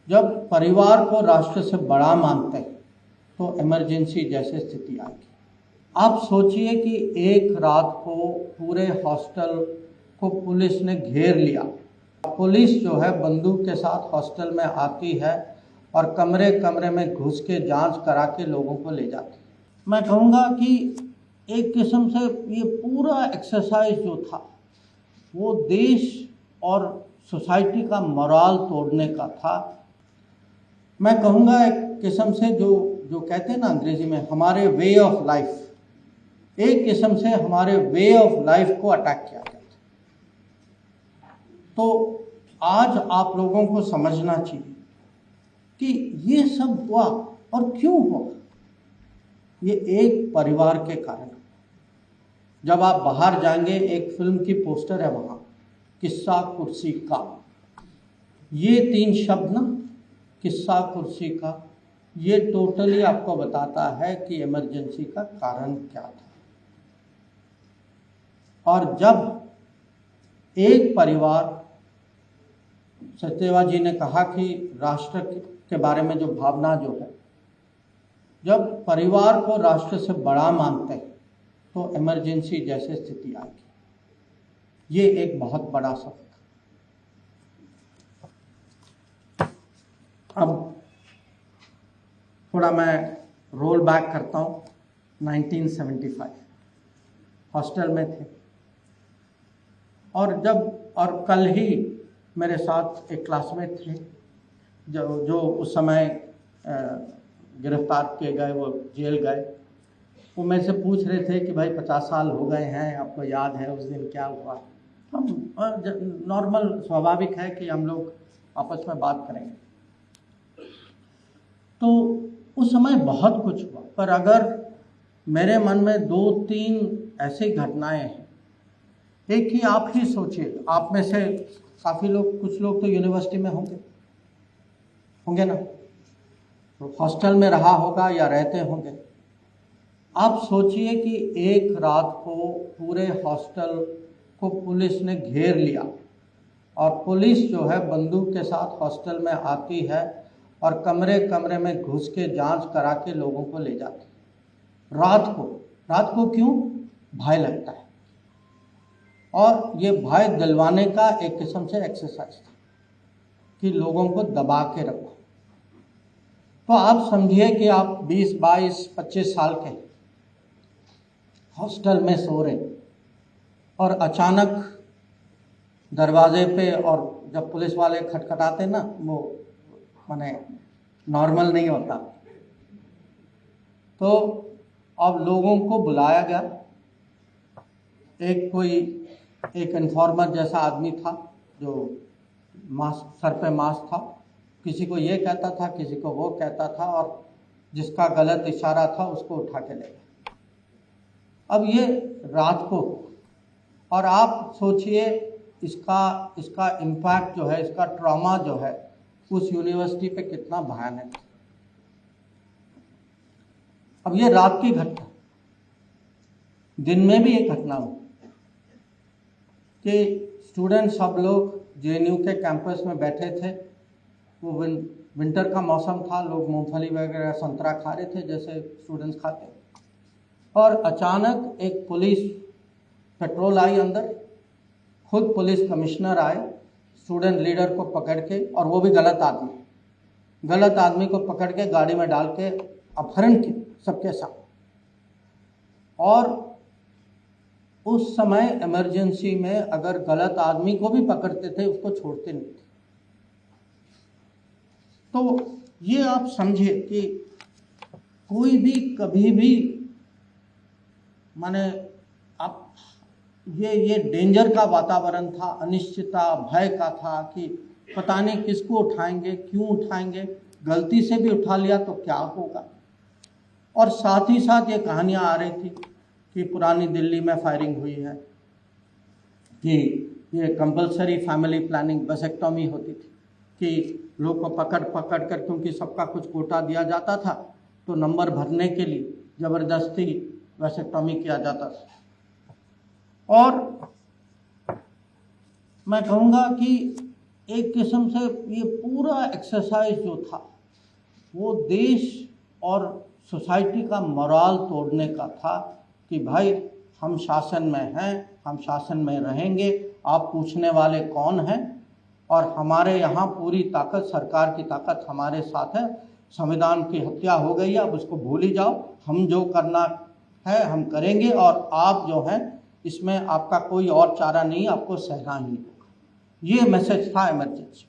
जब परिवार को राष्ट्र से बड़ा मानते हैं तो इमरजेंसी जैसे स्थिति आएगी। आप सोचिए कि एक रात को पूरे हॉस्टल को पुलिस ने घेर लिया। पुलिस जो है बंदूक के साथ हॉस्टल में आती है और कमरे कमरे में घुस के जांच करा के लोगों को ले जाती है। मैं कहूँगा कि एक किस्म से ये पूरा एक्सरसाइज जो था वो देश और सोसाइटी का मोराल तोड़ने का था। मैं कहूँगा एक किस्म से जो कहते हैं ना अंग्रेजी में हमारे वे ऑफ लाइफ, एक किस्म से हमारे वे ऑफ लाइफ को अटैक किया गया था। तो आज आप लोगों को समझना चाहिए कि ये सब हुआ और क्यों हुआ। ये एक परिवार के कारण। जब आप बाहर जाएंगे, एक फिल्म की पोस्टर है वहाँ, किस्सा कुर्सी का, ये 3 शब्द ना, किस्सा कुर्सी का, ये टोटली आपको बताता है कि इमरजेंसी का कारण क्या था। और जब एक परिवार, सचदेवा जी ने कहा कि राष्ट्र के बारे में जो भावना जो है, जब परिवार को राष्ट्र से बड़ा मानते हैं तो इमरजेंसी जैसे स्थिति आएगी। ये एक बहुत बड़ा सबक। अब थोड़ा मैं रोल बैक करता हूँ। 1975 हॉस्टल में थे और कल ही मेरे साथ एक क्लासमेट थे जो उस समय गिरफ्तार किए गए, वो जेल गए। वो मेरे से पूछ रहे थे कि भाई 50 साल हो गए हैं, आपको याद है उस दिन क्या हुआ। हम नॉर्मल स्वाभाविक है कि हम लोग आपस में बात करेंगे। तो उस समय बहुत कुछ हुआ, पर अगर मेरे मन में 2-3 ऐसी घटनाएं हैं। एक ही आप ही सोचिए, आप में से काफ़ी लोग, कुछ लोग तो यूनिवर्सिटी में होंगे ना, तो हॉस्टल में रहा होगा या रहते होंगे। आप सोचिए कि एक रात को पूरे हॉस्टल को पुलिस ने घेर लिया और पुलिस जो है बंदूक के साथ हॉस्टल में आती है और कमरे कमरे में घुस के जांच करा के लोगों को ले जाती है। रात को क्यों? भय लगता है, और ये भय दिलवाने का एक किस्म से एक्सरसाइज था कि लोगों को दबा के रखो। तो आप समझिए कि आप 20, 22, 25 साल के हॉस्टल में सो रहे और अचानक दरवाजे पे, और जब पुलिस वाले खटखटाते ना, वो माने नॉर्मल नहीं होता। तो अब लोगों को बुलाया गया। एक इन्फॉर्मर जैसा आदमी था जो मास्क, सर पे मास्क था, किसी को ये कहता था, किसी को वो कहता था, और जिसका गलत इशारा था उसको उठा के ले गया। अब ये रात को, और आप सोचिए इसका इम्पैक्ट जो है, इसका ट्रॉमा जो है उस यूनिवर्सिटी पे कितना भयानक है। अब ये रात की घटना, दिन में भी एक घटना हुई कि स्टूडेंट सब लोग जेएनयू के कैंपस में बैठे थे। वो विंटर का मौसम था, लोग मूंगफली वगैरह, संतरा खा रहे थे जैसे स्टूडेंट्स खाते। और अचानक एक पुलिस पेट्रोल आई अंदर, खुद पुलिस कमिश्नर आए स्टूडेंट लीडर को पकड़ के, और वो भी गलत आदमी को पकड़ के गाड़ी में डाल के अपहरण किया सबके साथ। और उस समय इमरजेंसी में अगर गलत आदमी को भी पकड़ते थे, उसको छोड़ते नहीं थे। तो ये आप समझिए कि कोई भी कभी भी, माने आप ये डेंजर का वातावरण था, अनिश्चितता, भय का था कि पता नहीं किसको उठाएंगे, क्यों उठाएंगे, गलती से भी उठा लिया तो क्या होगा। और साथ ही साथ ये कहानियाँ आ रही थी कि पुरानी दिल्ली में फायरिंग हुई है, कि ये कंपलसरी फैमिली प्लानिंग वेसेक्टॉमी होती थी कि लोग को पकड़ कर, क्योंकि सबका कुछ कोटा दिया जाता था, तो नंबर भरने के लिए ज़बरदस्ती वेसेक्टॉमी किया जाता था। और मैं कहूँगा कि एक किस्म से ये पूरा एक्सरसाइज जो था वो देश और सोसाइटी का मोराल तोड़ने का था कि भाई हम शासन में हैं, हम शासन में रहेंगे, आप पूछने वाले कौन हैं, और हमारे यहाँ पूरी ताकत, सरकार की ताकत हमारे साथ है। संविधान की हत्या हो गई है, अब उसको भूल ही जाओ, हम जो करना है हम करेंगे, और आप जो हैं इसमें आपका कोई और चारा नहीं, आपको सहना ही होगा। ये मैसेज था इमरजेंसी।